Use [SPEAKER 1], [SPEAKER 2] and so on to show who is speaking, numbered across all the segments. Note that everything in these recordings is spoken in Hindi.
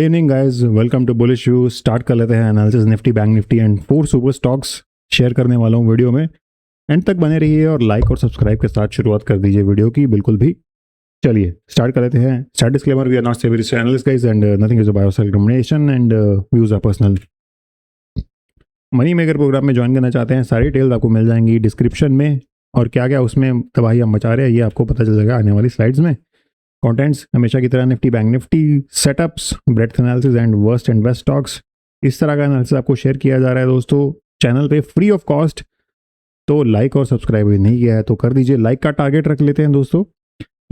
[SPEAKER 1] Evening guys, welcome to bullish view. Start कर लेते हैं analysis Nifty, bank Nifty and 4 super stocks share करने वाला हूँ वीडियो में। एंड तक बने रहिए और लाइक और सब्सक्राइब के साथ शुरुआत कर दीजिए वीडियो की बिल्कुल भी। चलिए स्टार्ट कर लेते हैं। Start disclaimer, we are not saviours analyst guys and nothing is a buy sell recommendation and views are personal. Money maker program में ज्वाइन करना चाहते हैं, सारी डिटेल्स आपको मिल जाएंगी डिस्क्रिप्शन में। और क्या क्या उसमें तबाही हम मचा रहे हैं ये आपको पता चल जाएगा आने वाली स्लाइड्स में। कंटेंट्स हमेशा की तरह Nifty, bank Nifty, setups, breadth analysis and worst and best stocks, इस तरह का एनालिसिस आपको शेयर किया जा रहा है दोस्तों चैनल पे फ्री ऑफ कॉस्ट। तो लाइक और सब्सक्राइब नहीं किया है तो कर दीजिए। लाइक का टारगेट रख लेते हैं दोस्तों।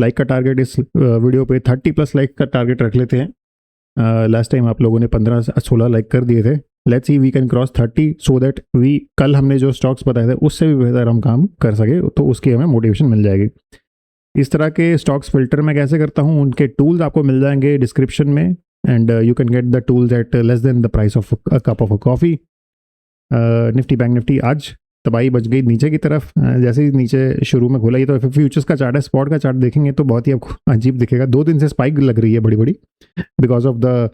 [SPEAKER 1] लाइक का टारगेट इस वीडियो पे 30+ लाइक का टारगेट रख लेते हैं। लास्ट टाइम आप लोगों ने 15-16 लाइक कर दिए थे। Let's see we can cross 30 so that we कल हमने जो स्टॉक्स बताए थे उससे भी बेहतर हम काम कर सके, तो उसकी हमें मोटिवेशन मिल जाएगी। इस तरह के स्टॉक्स फिल्टर मैं कैसे करता हूँ उनके टूल्स आपको मिल जाएंगे डिस्क्रिप्शन में and you can get the tools at less than the price of a cup of a coffee. Nifty bank Nifty आज तबाही बच गई नीचे की तरफ। जैसे ही नीचे शुरू में खोला, ये तो फ्यूचर्स का चार्ट है। स्पॉट का चार्ट देखेंगे तो बहुत ही आपको अजीब दिखेगा। 2 दिन से स्पाइक लग रही है बड़ी बड़ी बिकॉज ऑफ द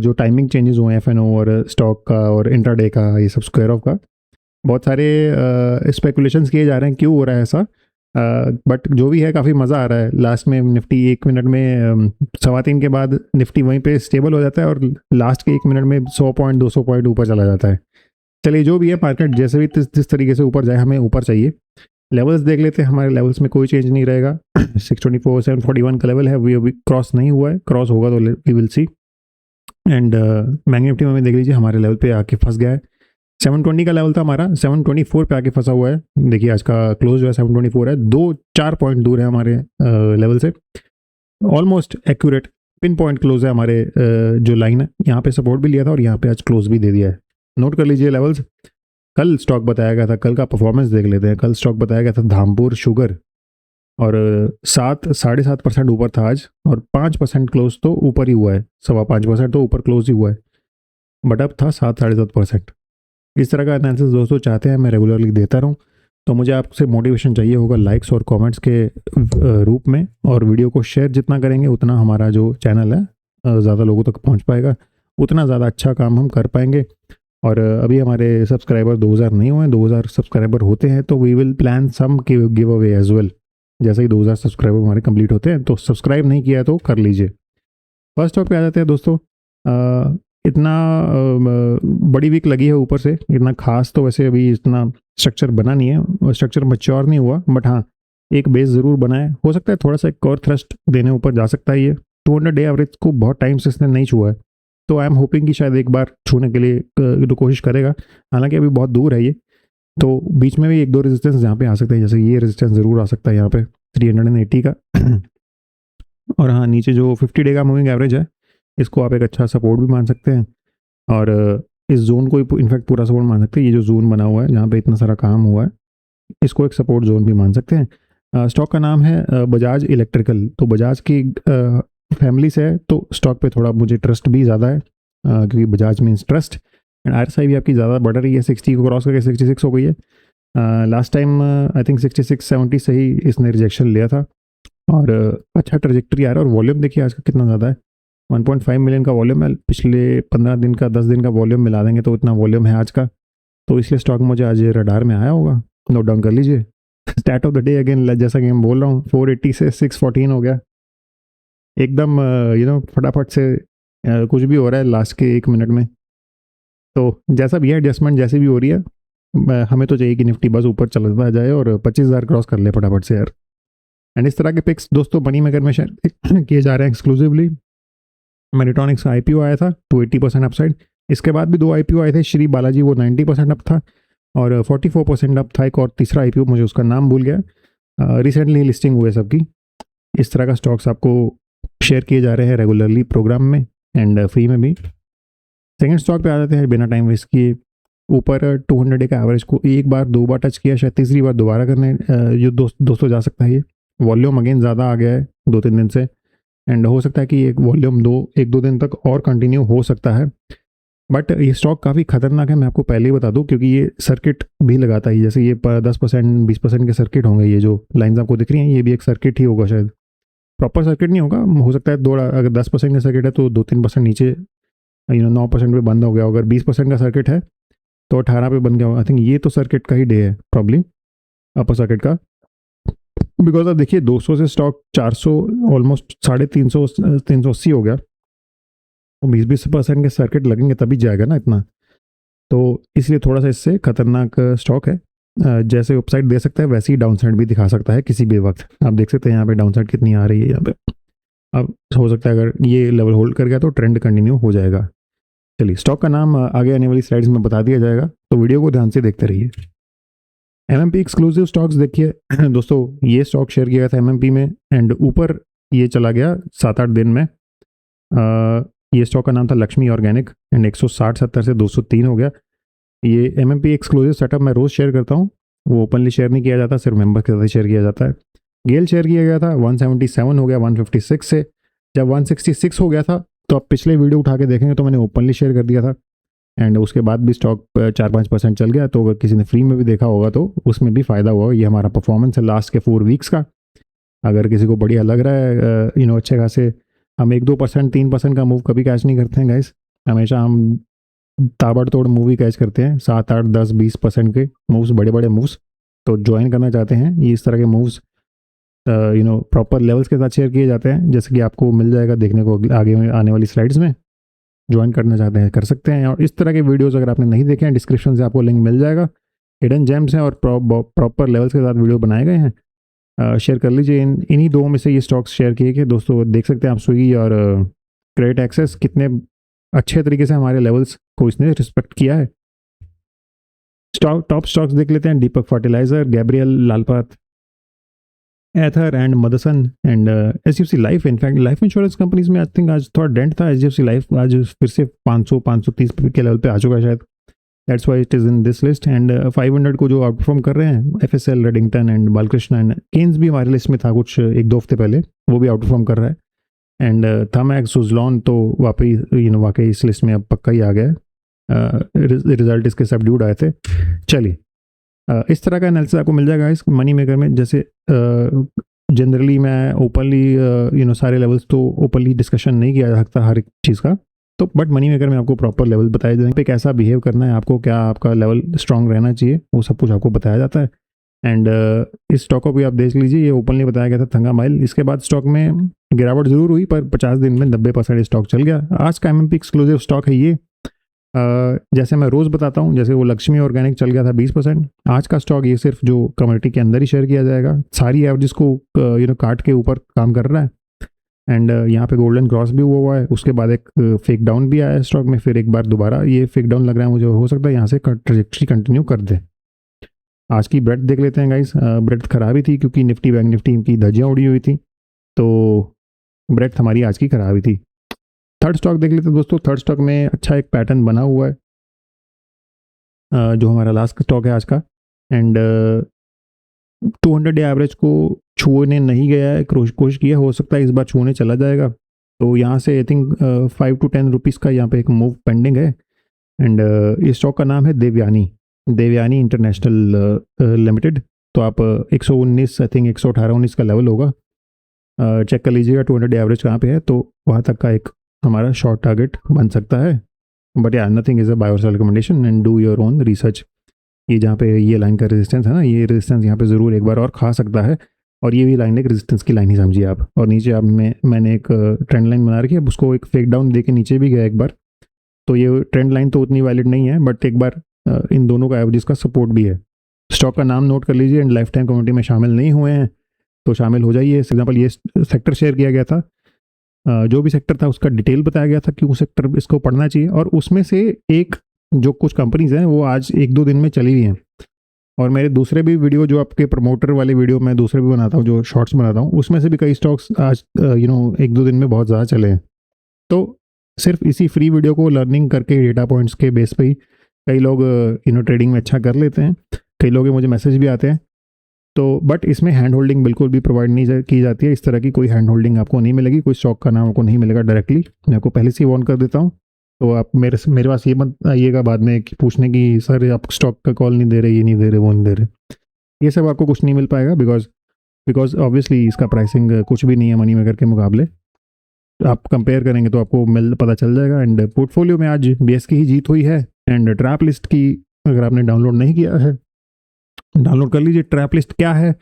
[SPEAKER 1] जो टाइमिंग चेंजेस हुए हैं FNO और स्टॉक का और इंट्राडे का, ये सब स्क्वायर ऑफ का। बहुत सारे स्पेकुलेशंस किए जा रहे हैं क्यों हो रहा है ऐसा, बट जो भी है काफ़ी मज़ा आ रहा है। लास्ट में निफ्टी 1 मिनट में 3:15 के बाद निफ्टी वहीं पे स्टेबल हो जाता है और लास्ट के 1 मिनट में 100 पॉइंट 200 पॉइंट ऊपर चला जाता है। चलिए जो भी है, मार्केट जैसे भी जिस तरीके से ऊपर जाए हमें ऊपर चाहिए। लेवल्स देख लेते हैं। हमारे लेवल्स में कोई चेंज नहीं रहेगा। 624 741 का लेवल है, वो अभी क्रॉस नहीं हुआ है। क्रॉस होगा तो we will see. And bank Nifty में देख लीजिए हमारे लेवल पे आके फंस गया है। 720 का लेवल था हमारा, 724 पे आके फंसा हुआ है। देखिए आज का क्लोज जो है 724 है, 2-4 पॉइंट दूर है हमारे लेवल से। Almost accurate pin point close है हमारे जो लाइन है। यहाँ पे सपोर्ट भी लिया था और यहाँ पे आज क्लोज भी दे दिया है। नोट कर लीजिए लेवल्स। कल स्टॉक बताया गया था, कल का परफॉर्मेंस देख लेते हैं। कल स्टॉक बताया गया था धामपुर शुगर और 7-7.5% ऊपर था आज और 5% क्लोज तो ऊपर ही हुआ है। 5.25% तो ऊपर क्लोज ही हुआ है, बट अब था 7-7.5%। इस तरह का एनालिसिस दोस्तों चाहते हैं मैं रेगुलरली देता रहूं, तो मुझे आपसे मोटिवेशन चाहिए होगा लाइक्स और कमेंट्स के रूप में। और वीडियो को शेयर जितना करेंगे उतना हमारा जो चैनल है ज़्यादा लोगों तक पहुंच पाएगा, उतना ज़्यादा अच्छा काम हम कर पाएंगे। और अभी हमारे सब्सक्राइबर 2000 नहीं हुए। 2000 सब्सक्राइबर होते हैं तो we will plan some give away as well. जैसे ही 2000 सब्सक्राइबर हमारे कंप्लीट होते हैं तो सब्सक्राइब नहीं किया है तो कर लीजिए। फर्स्ट टॉप पे आ जाते हैं दोस्तों। इतना बड़ी वीक लगी है ऊपर से, इतना खास तो वैसे अभी इतना स्ट्रक्चर बना नहीं है, स्ट्रक्चर मैच्योर नहीं हुआ, बट हाँ एक बेस ज़रूर बना है। हो सकता है थोड़ा सा एक और थ्रस्ट देने ऊपर जा सकता है। ये 200 डे एवरेज को बहुत टाइम से इसने नहीं छुआ है, तो आई एम होपिंग कि शायद एक बार छूने के लिए तो कोशिश करेगा। हालांकि अभी बहुत दूर है ये, तो बीच में भी 1-2 रेजिस्टेंस यहाँ पे आ सकते हैं। जैसे ये रेजिस्टेंस ज़रूर आ सकता है यहाँ पे 380 का। और हाँ नीचे जो 50 डे का मूविंग एवरेज है, इसको आप एक अच्छा सपोर्ट भी मान सकते हैं और इस जोन को इनफैक्ट पूरा सपोर्ट मान सकते हैं। ये जो जोन बना हुआ है जहाँ पे इतना सारा काम हुआ है, इसको एक सपोर्ट जोन भी मान सकते हैं। स्टॉक का नाम है बजाज इलेक्ट्रिकल। तो बजाज की फैमिली से है तो स्टॉक पे थोड़ा मुझे ट्रस्ट भी ज़्यादा है, क्योंकि Bajaj means trust. And RSI भी आपकी ज़्यादा बढ़ रही है, 60 को क्रॉस करके 66 हो गई है। लास्ट टाइम आई थिंक 66-70 से ही इसने रिजेक्शन लिया था और अच्छा ट्रेजेक्ट्री आ रहा है। और वॉल्यूम देखिए आज का कितना ज़्यादा है, 1.5 मिलियन का वॉल्यूम है। पिछले 15 दिन का 10 दिन का वॉल्यूम मिला देंगे तो इतना वॉल्यूम है आज का, तो इसलिए स्टॉक मुझे आज रडार में आया होगा। नोट डाउन कर लीजिए। Start of the day again, जैसा कि मैं बोल रहा हूँ, 480 से 614 हो गया एकदम फटाफट से। कुछ भी हो रहा है लास्ट के 1 मिनट में, तो जैसा भी है एडजस्टमेंट जैसी भी हो रही है, हमें तो चाहिए कि निफ्टी बस ऊपर चलता जाए और 25,000 क्रॉस कर ले फटाफट से यार। एंड इस तरह के पिक्स दोस्तों मनी मेकर में शेयर किए जा रहे हैं एक्सक्लूसिवली। मैरिटॉनिक्स का IPO आया था 280% अपसाइड। इसके बाद भी 2 IPO आए थे। श्री बालाजी वो 90% अप था और 44% अप था एक और तीसरा IPO, मुझे उसका नाम भूल गया। रिसेंटली लिस्टिंग हुए सबकी। इस तरह का स्टॉक्स आपको शेयर किए जा रहे हैं रेगुलरली प्रोग्राम में एंड फ्री में भी। सेकेंड स्टॉक पे आ जाते हैं बिना टाइम वेस्ट किए। ऊपर 200 डे का एवरेज को 1 बार 2 बार टच किया, शायद तीसरी बार दोबारा करने जो दोस्तों जा सकता है। ये वॉल्यूम अगेन ज़्यादा आ गया है 2-3 दिन से एंड हो सकता है कि एक वॉल्यूम 1-2 दिन तक और कंटिन्यू हो सकता है। बट ये स्टॉक काफ़ी खतरनाक है, मैं आपको पहले ही बता दूं, क्योंकि ये सर्किट भी लगाता है। जैसे ये 10% 20% के सर्किट होंगे, ये जो लाइंस आपको दिख रही हैं ये भी एक सर्किट ही होगा शायद। प्रॉपर सर्किट नहीं होगा, हो सकता है थोड़ा, अगर 10% का सर्किट है तो 2-3% नीचे 9% पे बंद हो गया, अगर 20% का सर्किट है तो 18 पे बंद गया होगा। आई थिंक ये तो सर्किट का ही डे है प्रॉब्ली, अपर सर्किट का, बिकॉज अब देखिए 200 से स्टॉक 400 ऑलमोस्ट 350 380 हो गया, तो 20% के सर्किट लगेंगे तभी जाएगा ना इतना, तो इसलिए थोड़ा सा इससे खतरनाक स्टॉक है। जैसे अपसाइड दे सकता है वैसे ही डाउन साइड भी दिखा सकता है किसी भी वक्त। आप देख सकते हैं यहाँ पे डाउन साइड कितनी आ रही है यहाँ पे। अब हो सकता है अगर ये लेवल होल्ड कर गया तो ट्रेंड कंटिन्यू हो जाएगा। चलिए, स्टॉक का नाम आगे आने वाली स्लाइड्स में बता दिया जाएगा, तो वीडियो को ध्यान से देखते रहिए। एमएमपी एक्सक्लूसिव स्टॉक्स देखिए दोस्तों, ये स्टॉक शेयर किया गया था एमएमपी में एंड ऊपर ये चला गया 7-8 दिन में। ये स्टॉक का नाम था लक्ष्मी ऑर्गेनिक एंड 160-70 से 203 हो गया। ये एमएमपी एक्सक्लूसिव सेटअप मैं रोज़ शेयर करता हूँ, वो ओपनली शेयर नहीं किया जाता, सिर्फ मेंबर के साथ शेयर किया जाता है। गेल शेयर किया गया था 177 हो गया 156 से, जब 166 हो गया था तो आप पिछले वीडियो उठा के देखेंगे तो मैंने ओपनली शेयर कर दिया था एंड उसके बाद भी स्टॉक 4-5% चल गया। तो अगर किसी ने फ्री में भी देखा होगा तो उसमें भी फ़ायदा हुआ। ये हमारा परफॉर्मेंस है लास्ट के 4 वीक्स का। अगर किसी को बढ़िया लग रहा है अच्छे खासे, हम 1-2% 3% का मूव कभी कैच नहीं करते हैं गाइस, हमेशा हम ताबड़तोड़ मूवी कैच करते हैं 7-8-10-20% के मूव्स, बड़े बड़े मूव्स। तो ज्वाइन करना चाहते हैं ये इस तरह के मूव्स प्रॉपर लेवल्स के साथ शेयर किए जाते हैं, जैसे कि आपको मिल जाएगा देखने को आगे आने वाली स्लाइड्स में। ज्वाइन करना चाहते हैं कर सकते हैं, और इस तरह के वीडियोस अगर आपने नहीं देखे हैं डिस्क्रिप्शन से आपको लिंक मिल जाएगा। हिडन जेम्स हैं और प्रॉपर लेवल्स के साथ वीडियो बनाए गए हैं, शेयर कर लीजिए। इन्हीं दो में से ये स्टॉक्स शेयर किए कि दोस्तों देख सकते हैं आप स्विगी और क्रेडिट एक्सेस कितने अच्छे तरीके से हमारे लेवल्स को इसने रिस्पेक्ट किया है। टॉप स्टॉक्स देख लेते हैं, दीपक फर्टिलाइजर, गैब्रियल, लालपात, Aether and Motherson and HDFC life. In fact life insurance companies में आई थिंक आज थोड़ा डेंट था। एचडीएफसी लाइफ आज फिर से 500-530 के लेवल पे आ चुका है शायद, that's why it is in this list. And 500 को जो आउट परफॉर्म कर रहे हैं FSL, Redington and Balkrishna and Kaynes भी हमारे लिस्ट में था कुछ 1-2 हफ्ते पहले, वो भी आउट परफॉर्म कर रहा है। एंड थमैक, सुजलॉन तो वाकई इस लिस्ट में अब पक्का ही आ गया है, रिजल्ट इसके सबड्यूड आए थे। चलिए, इस तरह का एनालिसिस आपको मिल जाएगा इस मनी मेकर में। जैसे जनरली मैं ओपनली सारे लेवल्स तो ओपनली डिस्कशन नहीं किया जा सकता हर एक चीज़ का, तो बट मनी मेकर में आपको प्रॉपर लेवल बताए जाएंगे पे कैसा बिहेव करना है आपको, क्या आपका लेवल स्ट्रांग रहना चाहिए, वो सब कुछ आपको बताया जाता है। एंड इस स्टॉक को भी आप देख लीजिए, ये ओपनली बताया गया था थंगा माइल। इसके बाद स्टॉक में गिरावट जरूर हुई पर 50 दिन में 90% स्टॉक चल गया। आज का एमएमपी एक्सक्लूसिव स्टॉक है ये। जैसे मैं रोज़ बताता हूँ, जैसे वो लक्ष्मी ऑर्गेनिक चल गया था 20%, आज का स्टॉक ये सिर्फ जो कम्युनिटी के अंदर ही शेयर किया जाएगा, सारी एवरेज को काट के ऊपर काम कर रहा है। एंड यहाँ पे गोल्डन क्रॉस भी हुआ है, उसके बाद एक फेक डाउन भी आया है स्टॉक में, फिर एक बार दोबारा ये फेक डाउन लग रहा है मुझे, हो सकता है यहाँ से ट्रजेक्टरी कंटिन्यू कर दे। आज की ब्रेड देख लेते हैं गाइस। ब्रेड खराब ही थी क्योंकि निफ्टी बैंक निफ्टी की धज्जियाँ उड़ी हुई थी, तो ब्रेड हमारी आज की खराब ही थी। थर्ड स्टॉक देख लेते हैं दोस्तों। थर्ड स्टॉक में अच्छा एक पैटर्न बना हुआ है, जो हमारा लास्ट स्टॉक है आज का। एंड 200 डे एवरेज को छूने नहीं गया है, कोशिश किया, हो सकता है इस बार छूने चला जाएगा। तो यहाँ से आई थिंक 5 to 10 रुपीज़ का यहाँ पे एक मूव पेंडिंग है। एंड इस स्टॉक का नाम है देवयानी इंटरनेशनल लिमिटेड। तो आप 119 आई थिंक 118-19 का लेवल होगा, चेक कर लीजिएगा 200 डे एवरेज कहाँ पे है, तो वहाँ तक का एक हमारा शॉर्ट टारगेट बन सकता है। बट या नथिंग इज़ अ बाय और cell recommendation and do your own research. ये जहाँ पे ये लाइन का रेजिस्टेंस है ना, ये रेजिस्टेंस यहाँ पे ज़रूर एक बार और खा सकता है, और ये भी लाइन एक रेजिस्टेंस की लाइन ही समझिए आप। और नीचे आप मैंने एक ट्रेंड लाइन बना रखी है, उसको एक फेक डाउन दे के नीचे भी गया एक बार, तो ये ट्रेंड लाइन तो उतनी वैलिड नहीं है, बट एक बार इन दोनों का एवरेज का सपोर्ट भी है। स्टॉक का नाम नोट कर लीजिए एंड लाइफ टाइम कम्युनिटी में शामिल नहीं हुए हैं तो शामिल हो जाइए। फॉर एग्जाम्पल ये सेक्टर शेयर किया गया था, जो भी सेक्टर था उसका डिटेल बताया गया था कि वो सेक्टर इसको पढ़ना चाहिए, और उसमें से एक जो कुछ कंपनीज हैं वो आज 1-2 दिन में चली हुई हैं। और मेरे दूसरे भी वीडियो जो आपके प्रमोटर वाले वीडियो मैं दूसरे भी बनाता हूँ, जो शॉर्ट्स बनाता हूँ, उसमें से भी कई स्टॉक्स आज 1-2 दिन में बहुत ज़्यादा चले हैं। तो सिर्फ इसी फ्री वीडियो को लर्निंग करके डेटा पॉइंट्स के बेस पे ही कई लोग ट्रेडिंग में अच्छा कर लेते हैं, कई लोग मुझे मैसेज भी आते हैं। तो बट इसमें हैंड होल्डिंग बिल्कुल भी प्रोवाइड नहीं की जाती है, इस तरह की कोई हैंड होल्डिंग आपको नहीं मिलेगी, कोई स्टॉक का नाम आपको नहीं मिलेगा डायरेक्टली, मैं आपको पहले से ही वार्न कर देता हूँ। तो आप मेरे पास ये मत आइएगा बाद में कि पूछने की सर आप स्टॉक का कॉल नहीं दे रहे, ये नहीं दे रहे, वो नहीं दे रहे, ये सब आपको कुछ नहीं मिल पाएगा, बिकॉज बिकॉज ऑब्वियसली इसका प्राइसिंग कुछ भी नहीं है मनी मेकर के मुकाबले। आप कंपेयर करेंगे तो आपको पता चल जाएगा। एंड पोर्टफोलियो में आज BS की ही जीत हुई है। एंड ट्रैप लिस्ट की अगर आपने डाउनलोड नहीं किया है, डाउनलोड कर लीजिए। ट्रैप लिस्ट क्या है?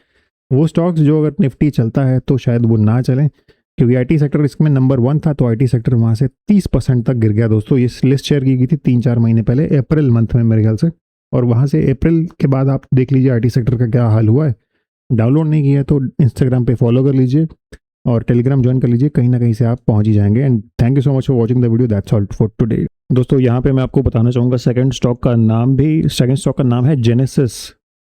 [SPEAKER 1] वो स्टॉक्स जो अगर निफ्टी चलता है तो शायद वो ना चलें, क्योंकि IT सेक्टर इसमें नंबर 1 था, तो IT सेक्टर वहाँ से 30% तक गिर गया दोस्तों। ये लिस्ट शेयर की गई थी 3-4 महीने पहले, अप्रैल मंथ में मेरे ख्याल से, और वहाँ से अप्रैल के बाद आप देख लीजिए IT सेक्टर का क्या हाल हुआ है। डाउनलोड नहीं किया तो इंस्टाग्राम पे फॉलो कर लीजिए और टेलीग्राम ज्वाइन कर लीजिए, कहीं ना कहीं से आप पहुंच ही जाएंगे। And thank you so much for watching the video. That's all for today दोस्तों। यहाँ पे मैं आपको बताना चाहूँगा सेकंड स्टॉक का नाम है जेनेसिस,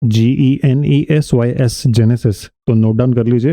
[SPEAKER 1] GENESYS, जेनेसिस। तो नोट डाउन कर लीजिए।